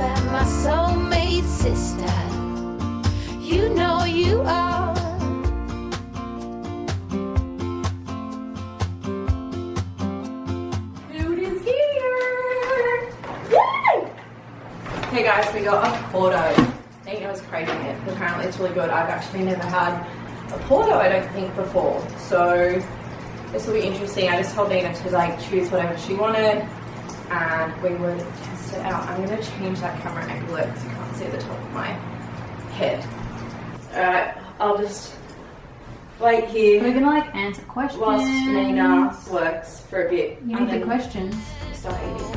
that my soulmate sister, you know you are. Food is here! Yay! Hey guys, we got a Porto. Nina was craving it. Apparently it's really good. I've actually never had a Porto, I don't think, before. So this will be interesting. I just told Nina to like choose whatever she wanted and we would test it out. I'm going to change that camera angle because you can't see the top of my head. Alright, I'll just wait here. We're gonna like answer questions. Whilst Nina works for a bit. You need the questions. Start eating.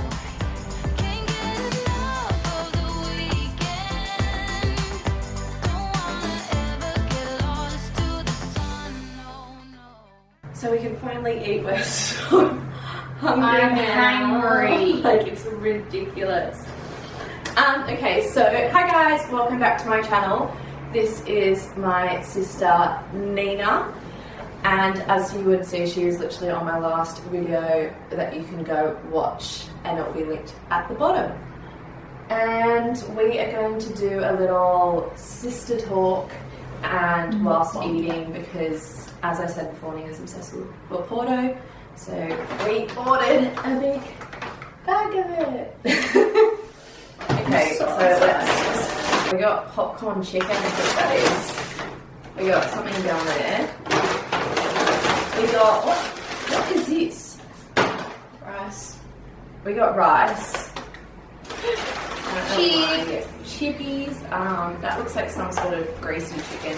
Can't get enough of the weekend. Don't wanna ever get lost to the sun, no, no. So we can finally eat. We're so hungry I'm now. hungry. Like it's ridiculous. Okay, so hi guys, welcome back to my channel. This is my sister Nina, and as you would see, she is literally on my last video that you can go watch, and it will be linked at the bottom. And we are going to do a little sister talk and whilst eating, because as I said before, Nina's obsessed with Porto, so we ordered a big bag of it. Okay, so let's. We got popcorn chicken, I think that is. We got something down there. We got what is this? Rice. We got rice. Chippies. That looks like some sort of greasy chicken.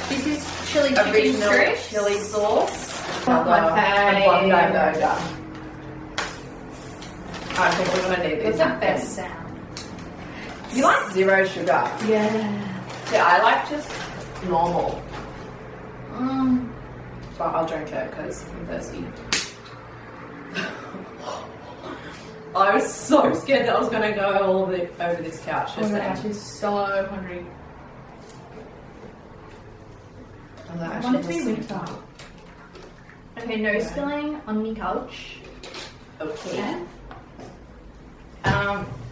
This is chili chicken Original strips. chili sauce. Oh, my A Bondi fave. burger. I think we're gonna need What's this. the best sound? You like zero sugar? Yeah. Yeah, I like just normal. But I'll drink it because I'm thirsty. I was so scared that I was going to go all over this couch just then. She's so hungry. I want it to be winter. Okay, no spilling on the couch. Okay.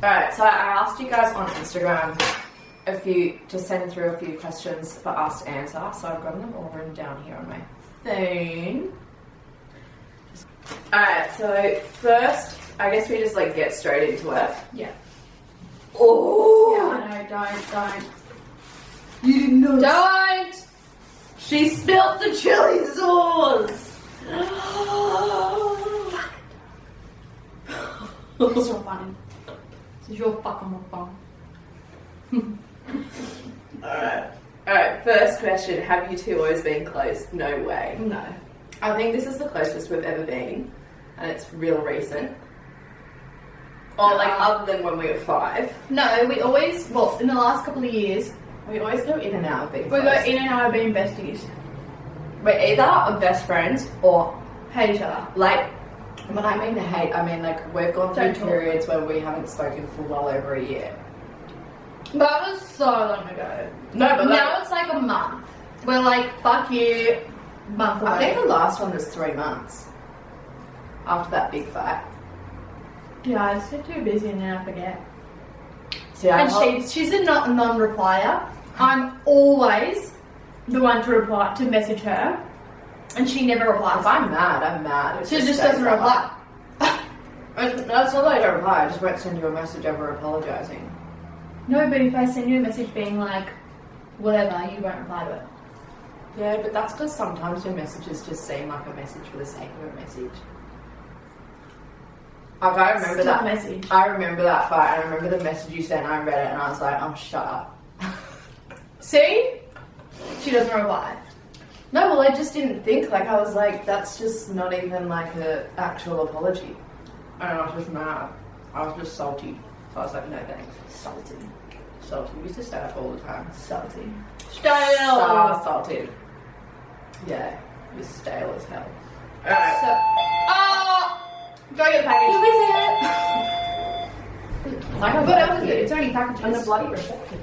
Alright, so I asked you guys on Instagram to send through a few questions for us to answer, so I've got them all written down here on my phone. Alright, so first, I guess we just like get straight into it. Yeah. Oh! Yeah, I know, don't. You didn't know. Don't! She spilt the chili sauce! It's so funny. This is your fucking mukbang. Alright, first question. Have you two always been close? No way. No. I think this is the closest we've ever been, and it's real recent. Or like other than when we were 5. No, we always, well, in the last couple of years, We always go in and out of being we close. go in and out of being besties. We're either best friends or Hate each other. like, when I mean hate, I mean like we've gone through Don't talk. periods where we haven't spoken for well over a year. That was so long ago. No, but Now it's like a month. We're like, fuck you, month away. I think the last one was 3 months. After that big fight. Yeah, I just get too busy and then I forget. See, I And she's a non-replier. I'm always the one to reply, to message her, and she never if replies. I'm mad, I'm mad. It She just stays doesn't that reply. way. That's not that I don't reply, I just won't send you a message ever apologising. No, but if I send you a message being like, whatever, you won't reply to it. Yeah, but that's because sometimes your messages just seem like a message for the sake of a message. Like I remember Still that a message. I remember that fight. I remember the message you sent. I read it and I was like, "Oh, shut up." See? She doesn't reply. No, well, I just didn't think. Like I was like, that's just not even like an actual apology. And I was just mad. I was just salty. So I was like, no thanks. Salty. Salty. We used to say that all the time. Salty. So salted. Yeah, you're stale as hell. Alright. So, oh! Go get the package. Who is it? Like What else is it? It's only packages. And the bloody reception.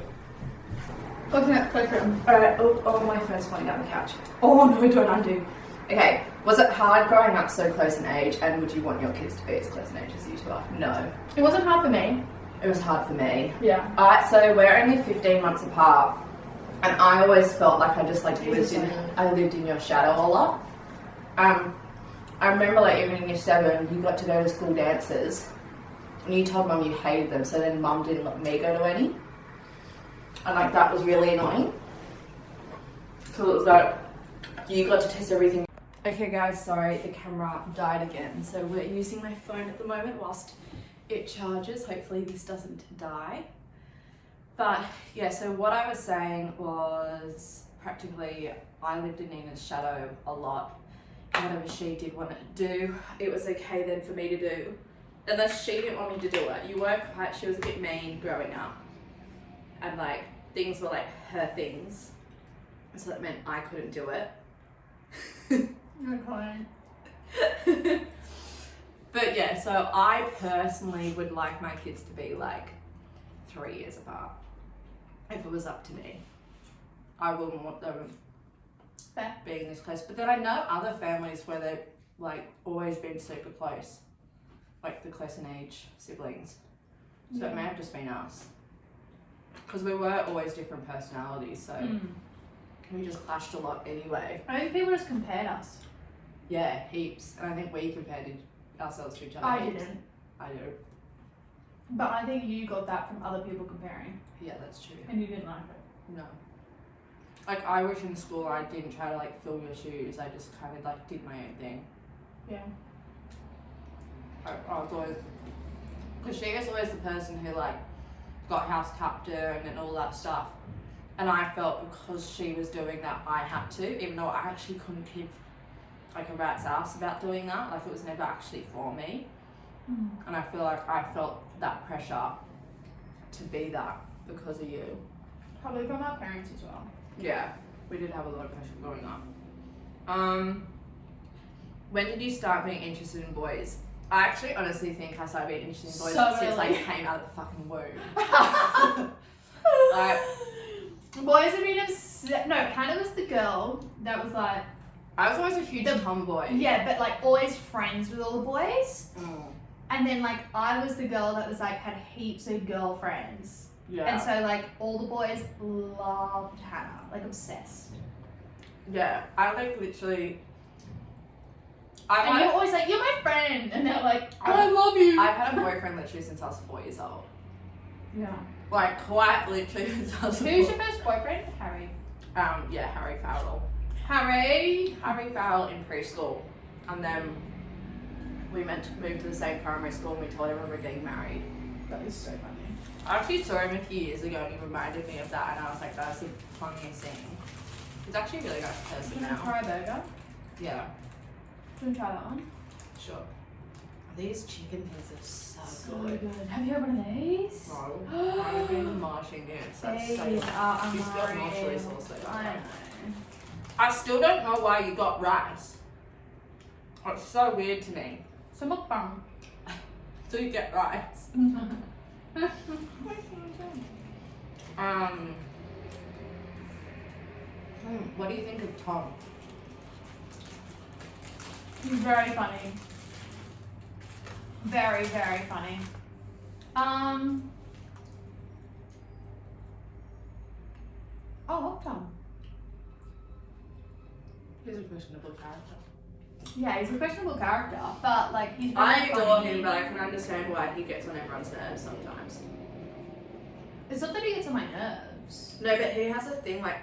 Open it, close it. Alright, oh, my phone's falling down the couch. Oh no, don't undo. Okay, was it hard growing up so close in age, and would you want your kids to be as close in age as you two are? No. It wasn't hard for me. It was hard for me. Yeah. So we're only 15 months apart, and I always felt like I just like lived in your shadow a lot. I remember like even in year 7, you got to go to school dances, and you told mum you hated them, so then mum didn't let me go to any, and like that was really annoying. So it was like you got to test everything. Okay guys, sorry, the camera died again, so we're using my phone at the moment whilst it charges. Hopefully this doesn't die. But yeah, so what I was saying was practically I lived in Nina's shadow a lot. Whatever she did want to do, it was okay then for me to do. Unless she didn't want me to do it. She was a bit mean growing up. And like, things were like her things. So that meant I couldn't do it. Okay. But yeah, so I personally would like my kids to be like 3 years apart. If it was up to me. I wouldn't want them being this close. But then I know other families where they've like always been super close. Like the close in age siblings. So it may have just been us. Because we were always different personalities, so we just clashed a lot anyway. I think people just compared us. Yeah, heaps. And I think we compared ourselves to each other. I heaps. didn't. I do. But I think you got that from other people comparing. Yeah, that's true. And you didn't like it. No. Like I wish in school I didn't try to like fill your shoes. I just kind of like did my own thing. Yeah. I was always, because she was always the person who like got house captain and all that stuff. And I felt because she was doing that, I had to, even though I actually couldn't give like a rat's ass about doing that. Like it was never actually for me. And I feel like I felt that pressure to be that because of you. Probably from our parents as well. Yeah, we did have a lot of pressure growing up. When did you start being interested in boys? I actually honestly think I started being interested in boys since I came out of the fucking womb. Like, boys have been obsessed. No, Hannah was the girl that was like, I was always a huge tomboy. yeah, but like always friends with all the boys. Mm. And then like I was the girl that was like had heaps of girlfriends. Yeah. And so like all the boys loved Hannah, like obsessed. Yeah, I like literally. And you're always like, you're my friend, and they're like, I love you. I've had a boyfriend literally since I was 4 years old. Yeah. Like quite literally since I was. Who's your first boyfriend? Harry. Yeah, Harry Farrell. Harry Farrell in preschool, and then we meant to move to the same primary school, and we told everyone we're getting married. That is so funny. I actually saw him a few years ago, and he reminded me of that, and I was like, that's the funniest thing. He's actually a really nice person You want to now. try a burger? Yeah, Do you want to try that one? sure. These chicken things are so good. Have you had one of these? No, I've been marching it. So that's so They good. are She's got more chili unreal. sauce though. I know. I still don't know why you got rice. It's so weird to me. So mukbang. So you get rice. What do you think of Tom? He's very funny. Very, very funny. Oh, Tom. He's a questionable character. Yeah, he's a questionable character, but like he's really I adore funny. him, but I can understand why he gets on everyone's nerves sometimes. It's not that he gets on my nerves. No, but he has a thing like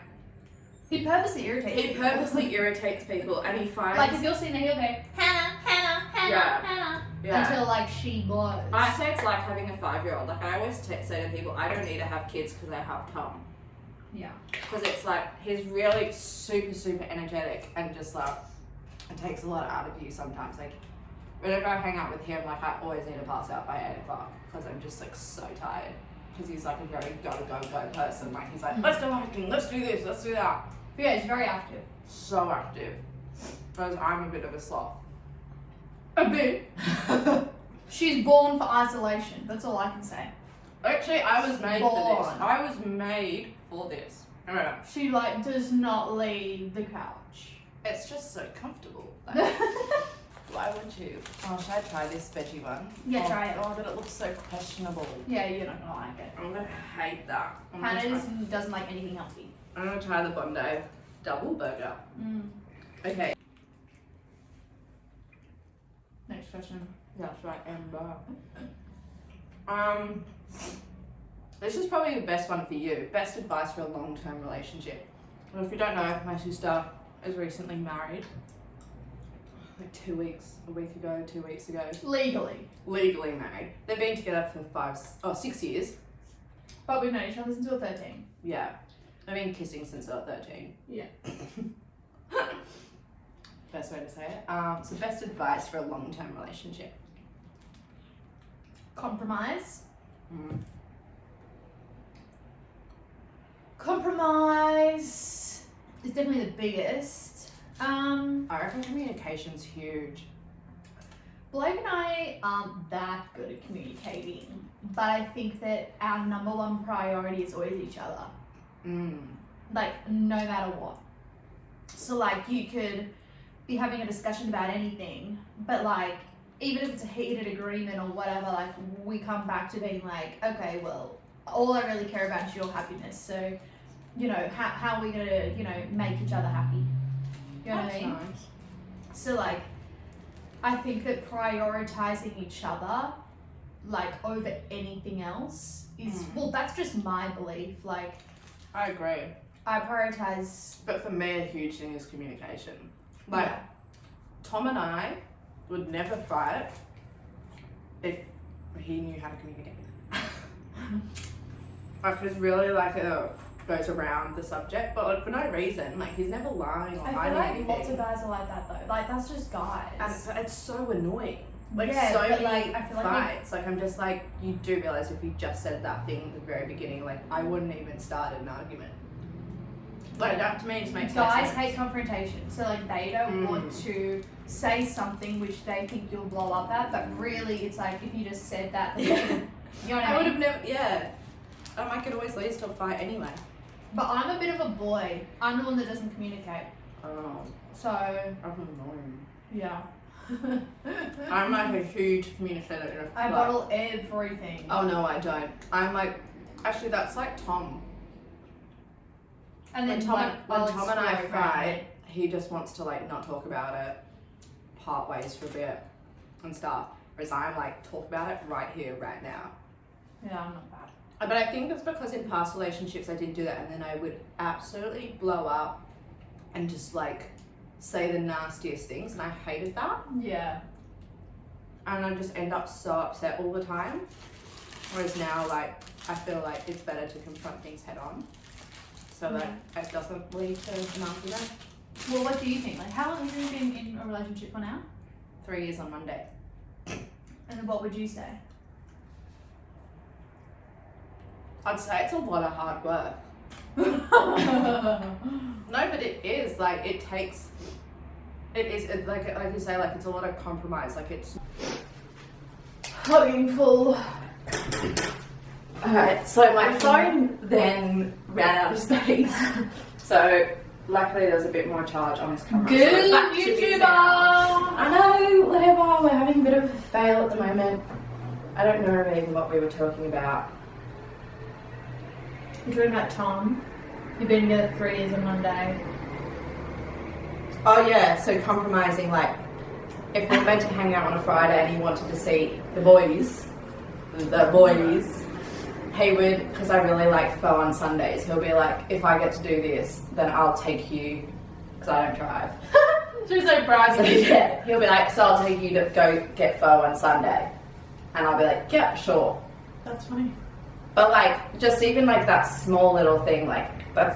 He purposely irritates he people. purposely irritates people, and he finds Like if you're sitting there, he'll go, Hannah, Hannah, Hannah, Yeah. Hannah, Yeah. until like she blows. I say it's like having a 5-year-old. Like I always say to people, I don't need to have kids because I have Tom. Yeah. Because it's like he's really super, super energetic and just like it takes a lot out of you sometimes. Like whenever I hang out with him, like I always need to pass out by 8 o'clock because I'm just like so tired. Because he's like a very go person. Like he's like, let's go hiking, let's do this, let's do that. But yeah, he's very active. So active. Whereas I'm a bit of a sloth. A bit. She's born for isolation. That's all I can say. Actually, I was made for this. Born. I was made for this. I don't know. She like does not leave the couch. It's just so comfortable. Like, Why would you? Oh, should I try this veggie one? Yeah, try it. Oh, but it looks so questionable. Yeah, you're not gonna like it. I'm gonna hate that. Hannah doesn't like anything healthy. I'm gonna try the Bondi double burger. Okay. Next question. That's right, Amber. This is probably the best one for you. Best advice for a long-term relationship. Well, if you don't know, my sister is recently married. Like 2 weeks ago. Legally married. They've been together for 6 years. But we've known each other since we were 13. Yeah. They've been kissing since they were 13. Yeah. Best way to say it. So best advice for a long-term relationship. Compromise. Mm. Compromise is definitely the biggest. I reckon communication's huge. Blake and I aren't that good at communicating, but I think that our number one priority is always each other. Like, no matter what. So, like, you could be having a discussion about anything, but, like, even if it's a heated agreement or whatever, like, we come back to being like, okay, well, all I really care about is your happiness. So, you know, how are we going to, you know, make each other happy? You know what I mean? Nice. So, like, I think that prioritizing each other, like, over anything else is, well, that's just my belief. Like, I agree. I prioritize. But for me, a huge thing is communication. Like, Yeah. Tom and I would never fight if he knew how to communicate. Like, it's really like goes around the subject, but like for no reason. Like, he's never lying or I hiding feel like anything. lots of guys are like that though. Like, that's just guys. And it's so annoying. Like, Yeah, so but, many like, I feel like fights. Like, I'm just like, you do realize if you just said that thing at the very beginning, like, I wouldn't even start an argument. Like, that to me just makes no Guys sense. hate confrontation, so like they don't want to say something which they think you'll blow up at, but really it's like if you just said that, then you know what I I would mean? have never, yeah. I could always lead to a fight anyway. But I'm a bit of a boy. I'm the one that doesn't communicate. Oh, So, I'm annoying. yeah. I'm like a huge communicator in a I like- bottle everything. Oh no, I don't. I'm like, actually that's like Tom. And then When Tom I'll and I explore around fight, it. he just wants to like not talk about it, part ways for a bit and stuff. Whereas I'm like, talk about it right here, right now. Yeah, I'm not bad. But I think it's because in past relationships I didn't do that, and then I would absolutely blow up and just like say the nastiest things, and I hated that. Yeah. And I just end up so upset all the time. Whereas now, like, I feel like it's better to confront things head on, so that it doesn't lead to an argument. Well, what do you think? Like, how long have you been in a relationship for now? 3 years on Monday. And what would you say? I'd say it's a lot of hard work. No, but it is like it takes. It is like you say, like it's a lot of compromise. Like it's hugging full. Alright, so my phone then ran out of space. So luckily there was a bit more charge on this camera. Good so back to YouTuber! this now. I know, whatever. We're having a bit of a fail at the moment. I don't know even what we were talking about. You're talking about Tom. You've been together 3 years on Monday. Oh yeah, so compromising, like if we were meant to hang out on a Friday and he wanted to see the boys, he would, because I really like pho on Sundays, he'll be like, if I get to do this, then I'll take you, because I don't drive. She's so proud So of you. yeah, he'll be like, so I'll take you to go get pho on Sunday. And I'll be like, yeah, sure. That's funny. But like, just even like that small little thing, like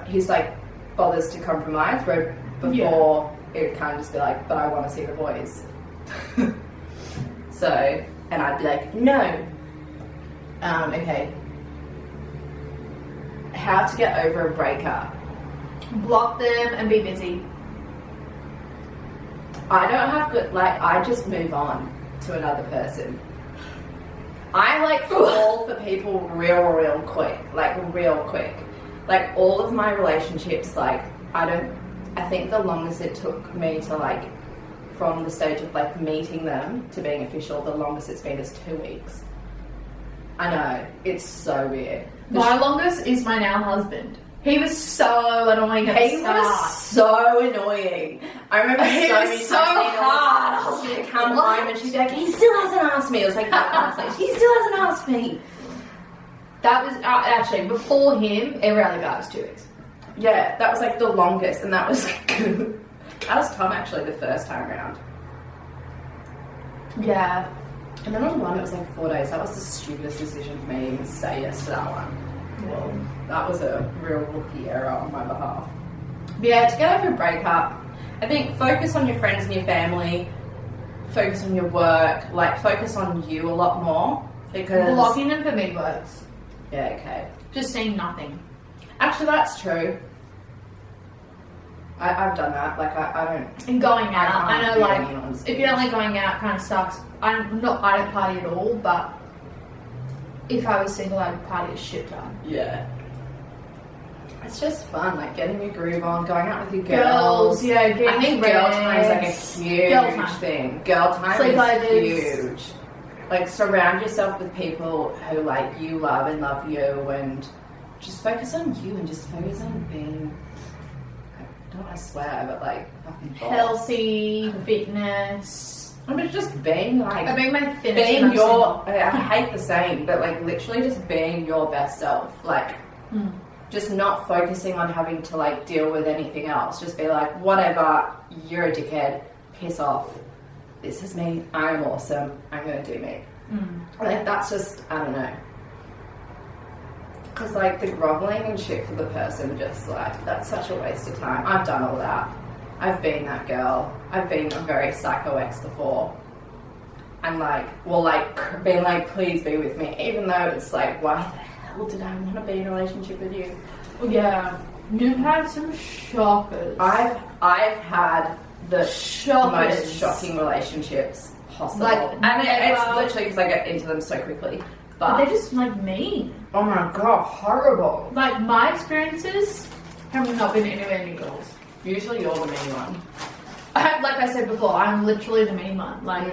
he's like bothers to compromise, where before it would kind of just be like, but I want to see the boys. So, and I'd be like, no. Okay. How to get over a breakup? Block them and be busy. I don't have good, like, I just move on to another person. I like fall for people real quick, like real quick. Like all of my relationships, like I think the longest it took me to like from the stage of like meeting them to being official, the longest it's been is 2 weeks. I know, it's so weird. My longest is my now husband. He was so annoying at the He start. was so annoying. I remember He so was many so times saying, hard. I was like, come home, and she'd be like, he still hasn't asked me. It was like, he still hasn't asked me. That was actually before him. Every other guy was 2 weeks. Yeah, that was like the longest, and that was good. That was Tom actually the first time around. Yeah. And then on one, it was like 4 days. That was the stupidest decision for me to even say yes to that one. Well, That was a real rookie error on my behalf. But yeah, to get over a breakup, I think focus on your friends and your family, focus on your work, like focus on you a lot more. Because blocking them for me works. yeah, okay. Just saying nothing. Actually, that's true. I've done that. Like I don't. And going out, I know, do like, anyone's- if you don't like going out, kind of sucks. I don't party at all, but if I was single, I'd party a shit ton. Yeah. It's just fun, like getting your groove on, going out with your girls. Yeah, getting I think girl time is like a rest. huge Girl time. thing. Girl time Sleepovers. is huge. Like surround yourself with people who like you love and love you, and just focus on you and just focus on being. I don't want to swear, but like fucking boss. Healthy, fitness. I mean, just being like. I bring my fitness. Being when I'm your, single. I hate the saying, but like literally just being your best self. Like, just not focusing on having to like deal with anything else. Just be like, whatever, you're a dickhead, piss off. This is me, I'm awesome, I'm gonna do me. Like, that's just, I don't know. Because like the groveling and shit for the person, just like, that's such a waste of time. I've done all that. I've been that girl. I've been a very psycho ex before. And like, well, like, being like, please be with me. Even though it's like, why the hell did I want to be in a relationship with you? Yeah. You've had some shockers. I've had the Shockers. most shocking relationships possible. Like, and it's never- literally because I get into them so quickly. But But, they're just like mean. oh my god, horrible. Like, my experiences have not been anywhere near yours. Usually you're the mean one. Like I said before, I'm literally the mean one. Like,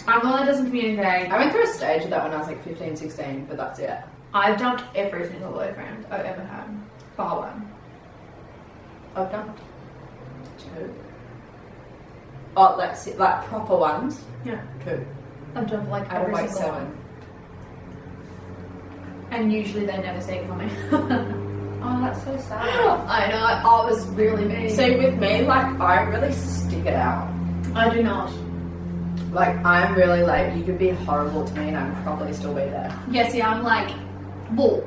I'm the one that doesn't communicate. I went through a stage of that when I was like 15, 16, but that's it. I've dumped every single boyfriend I've ever had. Bar one. I've done 2. Oh, like proper ones. Yeah. 2. I've dumped like Out of every like single 7. one. And usually they never see it coming. Oh, that's so sad. I know, I was really mean. See, with me, like, I really stick it out. I do not. Like, I'm really like, you could be horrible to me and I'd probably still be there. Yeah, see, I'm like, well,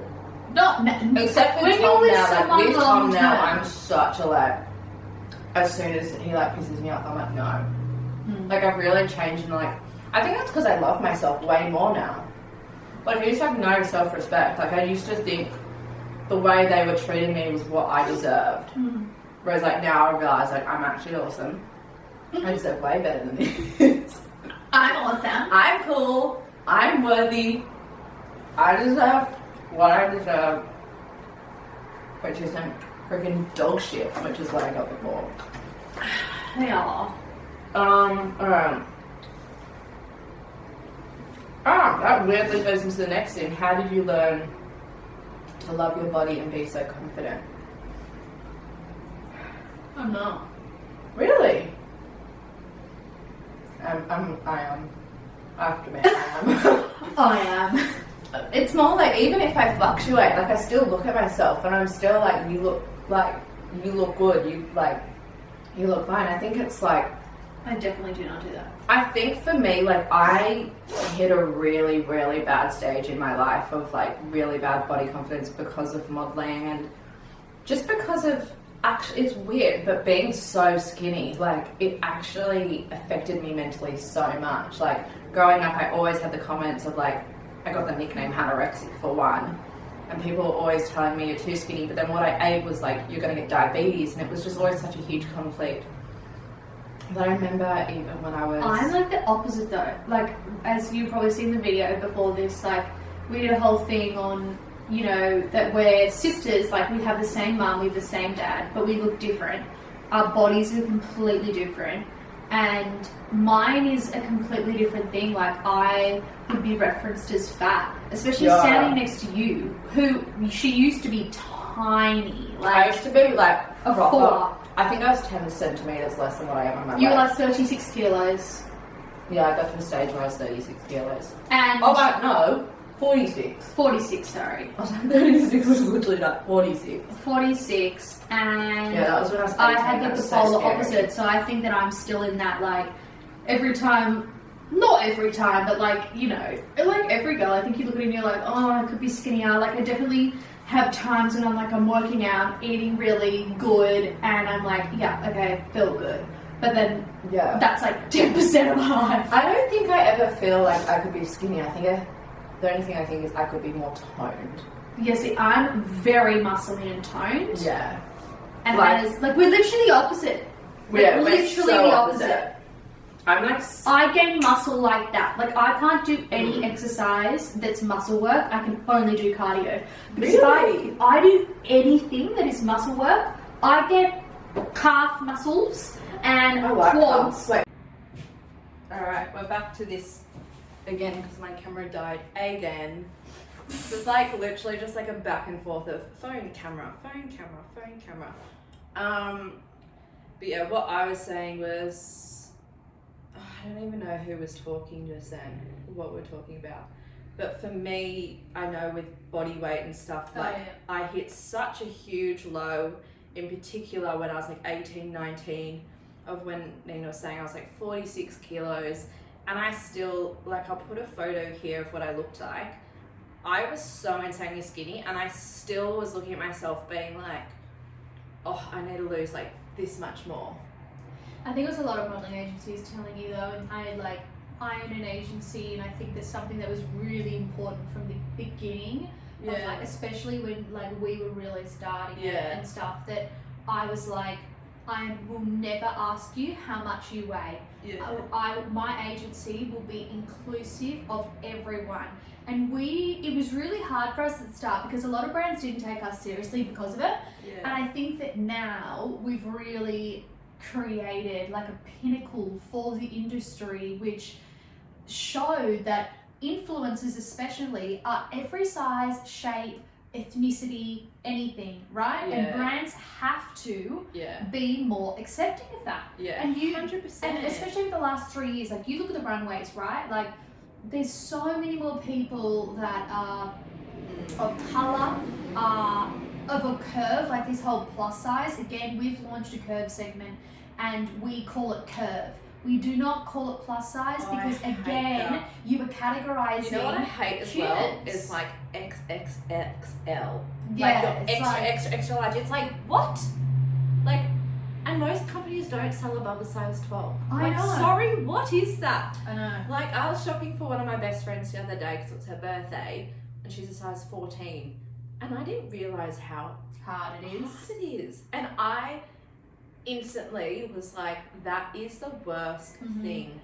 not Except with when you're Tom with now, like, someone with Tom long now, term. I'm such a, like, as soon as he, like, pisses me off, I'm like, no. Like, I've really changed and, like, I think that's because I love myself way more now. Like, I used to have no self-respect. Like, I used to think the way they were treating me was what I deserved. Whereas, like, now I realise, like, I'm actually awesome. I deserve way better than this. I'm awesome. I'm cool. I'm worthy. I deserve what I deserve. Which isn't freaking dog shit, which is what I got before. They are. That weirdly goes into the next thing. How did you learn to love your body and be so confident? I'm not. Really? I am. After me, I am. I am. It's more like, even if I fluctuate, like, I still look at myself and I'm still like, you look good, you look fine. I think it's like, I definitely do not do that. I think for me, like, I hit a really, really bad stage in my life of, like, really bad body confidence because of modelling and just because of, actually, it's weird, but being so skinny, like, it actually affected me mentally so much. Like, growing up, I always had the comments of, like, I got the nickname anorexic for one, and people were always telling me you're too skinny, but then what I ate was, like, you're going to get diabetes, and it was just always such a huge conflict. But I remember even when I was... I'm like the opposite though. Like, as you've probably seen the video before this, like, we did a whole thing on, you know, that we're sisters, like, we have the same mum, we have the same dad, but we look different. Our bodies are completely different. and mine is a completely different thing. Like, I would be referenced as fat, especially standing next to you, who she used to be tiny. I Like, used to be like a proper. 4. I think I was 10 centimeters less than what I am on my You were waist. like 36 kilos. Yeah, I got to a stage where I was 36 kilos. And Oh, but no, 46. 46, sorry. I was like 36 was literally like 46. 46, and Yeah, that was when I was 18. I had That the was so polar scary. opposite, so I think that I'm still in that, like, every time, not every time, but like, you know, like every girl, I think you look at it and you're like, oh, I could be skinnier. Like, I definitely have times when I'm like, I'm working out, eating really good, and I'm like, yeah, okay, feel good. But then Yeah. that's like 10% of my life. I don't think I ever feel like I could be skinny. I think the only thing I think is I could be more toned. Yeah, see, I'm very muscly and toned. Yeah. And Like- that is, like, we're literally the opposite. Yeah, we're literally so the opposite. I'm like, I gain muscle like that. Like, I can't do any exercise that's muscle work. I can only do cardio. Because Really? if I do anything that is muscle work, I get calf muscles and I like quads. that. Alright, we're back to this again because my camera died again. It's like literally just like a back and forth of phone, camera, phone, camera, phone, camera. But yeah, what I was saying was, I don't even know who was talking just then, what we're talking about. But for me, I know with body weight and stuff, like I hit such a huge low, in particular when I was like 18, 19, of when Nina was saying I was like 46 kilos, and I still, like, I'll put a photo here of what I looked like. I was so insanely skinny, and I still was looking at myself being like, oh, I need to lose like this much more. I think it was a lot of modeling agencies telling you though, and I own an agency, and I think that's something that was really important from the beginning. Of, like, especially when like we were really starting it and stuff, that I was like, I will never ask you how much you weigh. My agency will be inclusive of everyone. And it was really hard for us at the start because a lot of brands didn't take us seriously because of it. And I think that now we've really created like a pinnacle for the industry, which showed that influencers especially are every size, shape, ethnicity, anything, right? And brands have to be more accepting of that. And you 100%. And especially in the last 3 years, like, you look at the runways, right? Like, there's so many more people that are of colour, of a curve, like this whole plus size. Again, we've launched a curve segment and we call it curve. We do not call it plus size because, again, you are categorizing. You know what I hate as well is like XXXL. Yeah, like your extra large. It's like, what? Like, and most companies don't sell above a size 12. I like, know. sorry, what is that? I know. Like, I was shopping for one of my best friends the other day because it was her birthday, and she's a size 14, and I didn't realize how Hard it is. hard it is, and I instantly was like, that is the worst thing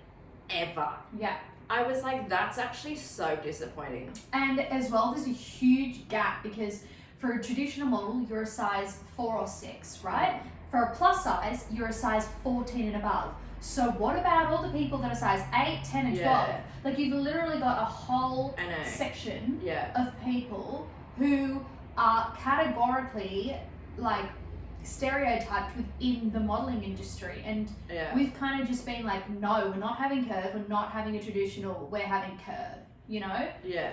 ever. Yeah. I was like, that's actually so disappointing. And as well, there's a huge gap because for a traditional model, you're a size 4 or 6, right? For a plus size, you're a size 14 and above. So what about all the people that are size 8, 10 and 12? Like, you've literally got a whole section of people who are categorically, like, stereotyped within the modeling industry, and we've kind of just been like, no, we're not having curve, we're not having a traditional, we're having curve, you know?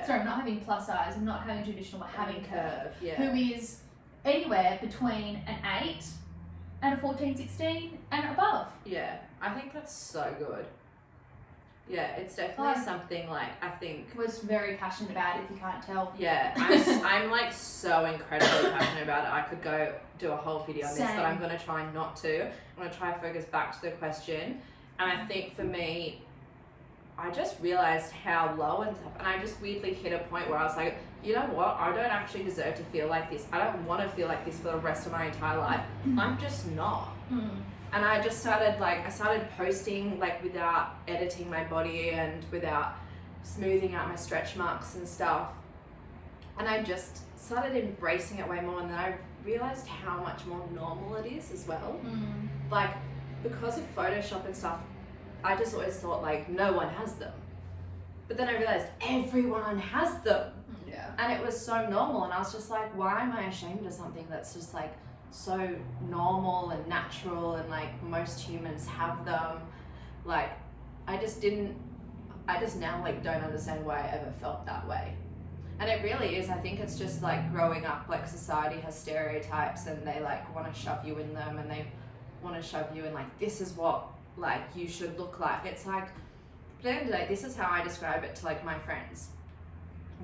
Sorry, I'm not having plus size, I'm not having traditional, we're having curve. Who is anywhere between an 8 and a 14, 16 and above. I think that's so good. It's definitely something, like, I think Was very passionate about it, if you can't tell. I'm like so incredibly passionate about it. I could go do a whole video on this, but I'm going to try not to. I'm going to try to focus back to the question. And I think for me, I just realized how low and stuff, and I just weirdly hit a point where I was like, you know what, I don't actually deserve to feel like this. I don't want to feel like this for the rest of my entire life. I'm just not. And I just started, like, I started posting, like, without editing my body and without smoothing out my stretch marks and stuff. And I just started embracing it way more, and then I realized how much more normal it is as well. Like, because of Photoshop and stuff, I just always thought like no one has them. But then I realized everyone has them. Yeah. And it was so normal, and I was just like, why am I ashamed of something that's just like so normal and natural, and like most humans have them? Like, I just now like don't understand why I ever felt that way. And it really is, I think it's just like growing up, like society has stereotypes and they like want to shove you in them, and they want to shove you in like, this is what like you should look like. It's like, at the end of the day, this is how I describe it to like my friends.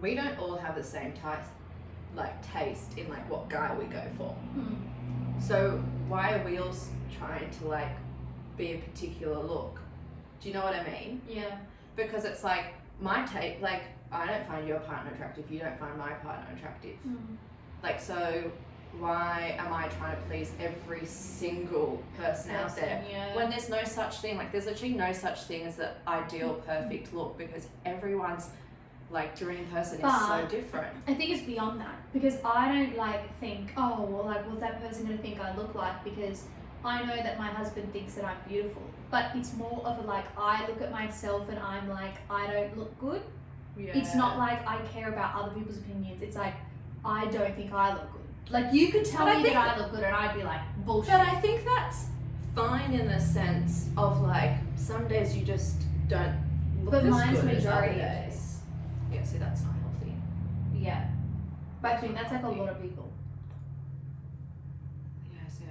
We don't all have the same taste in like what guy we go for. So why are we all trying to like be a particular look? Do you know what I mean? Yeah. Because it's like my take, like I don't find your partner attractive, you don't find my partner attractive. Like, so why am I trying to please every single person out there when there's no such thing? Like, there's literally no such thing as the ideal perfect look, because everyone's like dream person is so different. I think it's beyond that, because I don't like think, oh well, like what's that person gonna think I look like, because I know that my husband thinks that I'm beautiful. But it's more of a like, I look at myself and I'm like, I don't look good. Yeah. It's not like I care about other people's opinions. It's like, I don't think I look good. Like, you could tell me that I look good and I'd be like, bullshit. But I think that's fine in the sense of like, some days you just don't look But as mine's good as other majority days. Yeah, see, that's not healthy. Yeah. But I think that's like a lot of people. Yeah, see,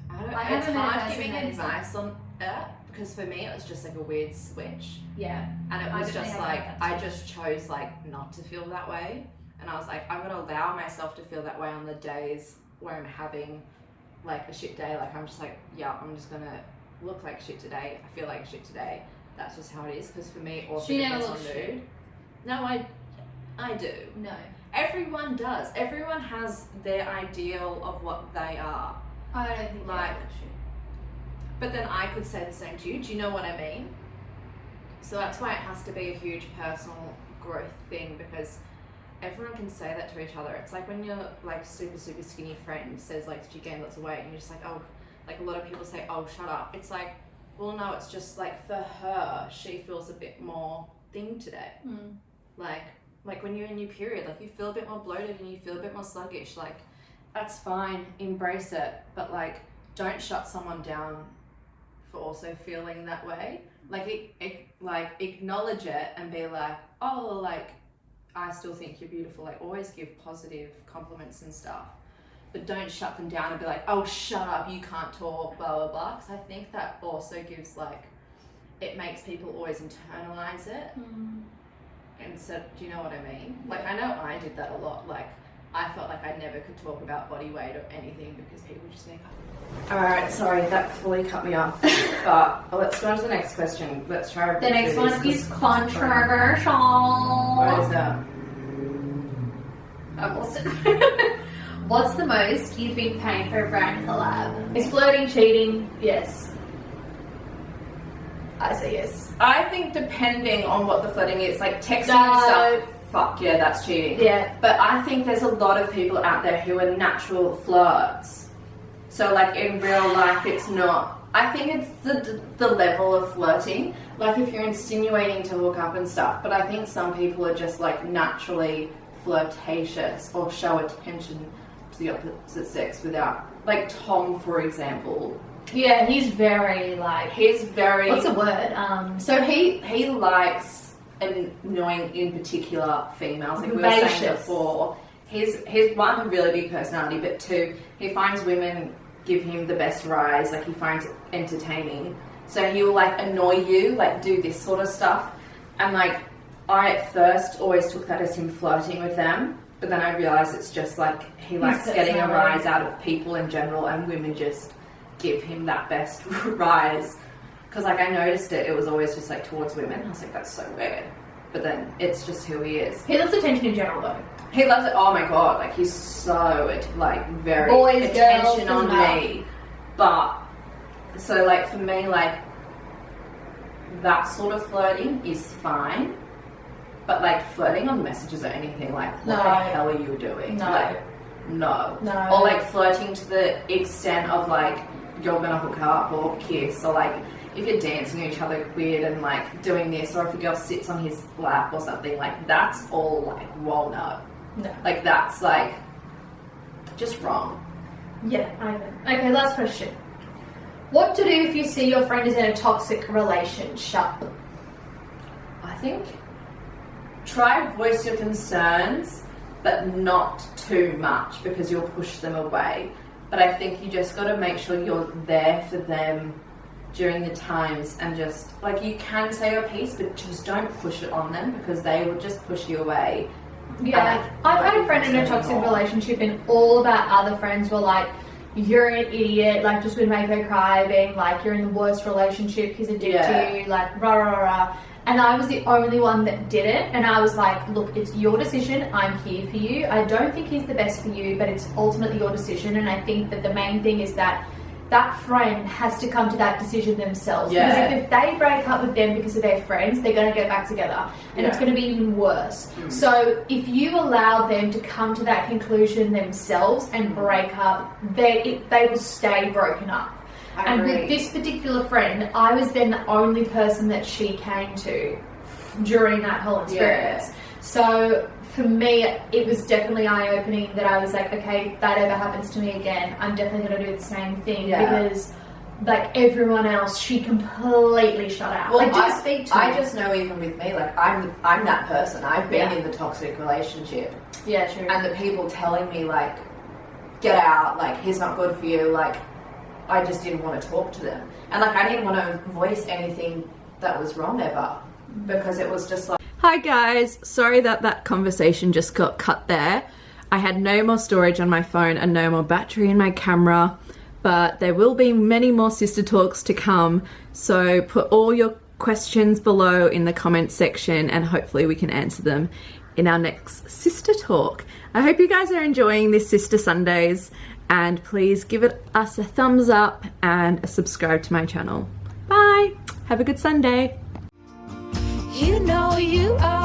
I don't I it's haven't met a hard person giving that is advice on it, because for me it was just like a weird switch. Yeah. And it I was definitely just haven't like, had that I switch. just chose like not to feel that way. And I was like, I'm gonna allow myself to feel that way on the days where I'm having like a shit day. Like, I'm just like, yeah, I'm just gonna look like shit today. I feel like shit today. That's just how it is. Because for me, it also She never depends on looks mood. shit. No, I do. No. Everyone does. Everyone has their ideal of what they are. I don't think Like- I look shit. But then I could say the same to you. Do you know what I mean? So that's why it has to be a huge personal growth thing, because everyone can say that to each other. It's like when your like super skinny friend says like, did you gain lots of weight? And you're just like, oh, like a lot of people say, oh, shut up. It's like, well, no, it's just like for her, she feels a bit more thing today. Like when you're in your period, like you feel a bit more bloated and you feel a bit more sluggish. Like, that's fine, embrace it, but like don't shut someone down for also feeling that way. Like like acknowledge it and be like, oh, like I still think you're beautiful. Like, always give positive compliments and stuff, but don't shut them down and be like, oh, shut up, you can't talk, blah blah blah. Because I think that also gives like, it makes people always internalize it. And so, do you know what I mean? Like, I know I did that a lot. Like, I felt like I never could talk about body weight or anything because people would just think, oh. Alright, sorry, that fully cut me off. But let's go on to the next question. Let's try to The next one is controversial. What is that? I've lost it. What's the most you've been paying for a brand collab? Is flirting cheating? Yes. I say yes. I think depending on what the flirting is, like texting and stuff, fuck yeah, that's cheating. Yeah. But I think there's a lot of people out there who are natural flirts. So like in real life, it's not. I think it's the level of flirting. Like if you're insinuating to hook up and stuff, but I think some people are just like naturally flirtatious or show attention to the opposite sex without, like Tom, for example. Yeah, he's very like. He's very. What's the word? So he likes annoying, in particular, females. Like we were saying Vivacious. before, he's one, a really big personality, but two, he finds women give him the best rise. Like he finds it entertaining. So he will like annoy you, like do this sort of stuff. And like I at first always took that as him flirting with them, but then I realized it's just like he likes getting a rise out of people in general, and women just give him that best rise. Because like I noticed it was always just like towards women. I was like, that's so weird. But then it's just who he is. He loves attention in general though. He loves it. Oh my god, like he's so like very Boys, attention girls, on doesn't me. But so like for me, like that sort of flirting is fine. But like flirting on messages or anything, like what the hell are you doing? No. Like no. No. Or like flirting to the extent of like you're gonna hook up or kiss, or like if you're dancing at each other weird and like doing this, or if a girl sits on his lap or something, like that's all like, whoa, no. Like that's like just wrong. Yeah, I know. Okay, last question. What to do if you see your friend is in a toxic relationship? I think try voice your concerns, but not too much because you'll push them away. But I think you just got to make sure you're there for them during the times, and just like, you can say your piece, but just don't push it on them because they will just push you away. Yeah, I've had a friend in a toxic relationship, and all of our other friends were like, you're an idiot, like just would make her cry, being like, you're in the worst relationship, he's a dick to you, like rah rah rah. And I was the only one that did it, and I was like, look, it's your decision, I'm here for you. I don't think he's the best for you, but it's ultimately your decision. And I think that the main thing is that that friend has to come to that decision themselves. Yeah. Because if they break up with them because of their friends, they're going to get back together, and it's going to be even worse. So if you allow them to come to that conclusion themselves and break up, they will stay broken up. And with this particular friend, I was then the only person that she came to during that whole experience. Yeah. So for me, it was definitely eye-opening that I was like, okay, if that ever happens to me again, I'm definitely going to do the same thing. Because like everyone else, she completely shut out. Well, like, didn't speak to me. I just know, even with me, like I'm that person. I've been in the toxic relationship. Yeah, true. And the people telling me like, get out, like he's not good for you, like I just didn't want to talk to them. And like I didn't want to voice anything that was wrong ever, because it was just like, hi guys, sorry that conversation just got cut there. I had no more storage on my phone and no more battery in my camera, but there will be many more sister talks to come, so put all your questions below in the comments section and hopefully we can answer them in our next sister talk. I hope you guys are enjoying this Sister Sundays, and please give us a thumbs up and subscribe to my channel. Bye! Have a good Sunday! You know you are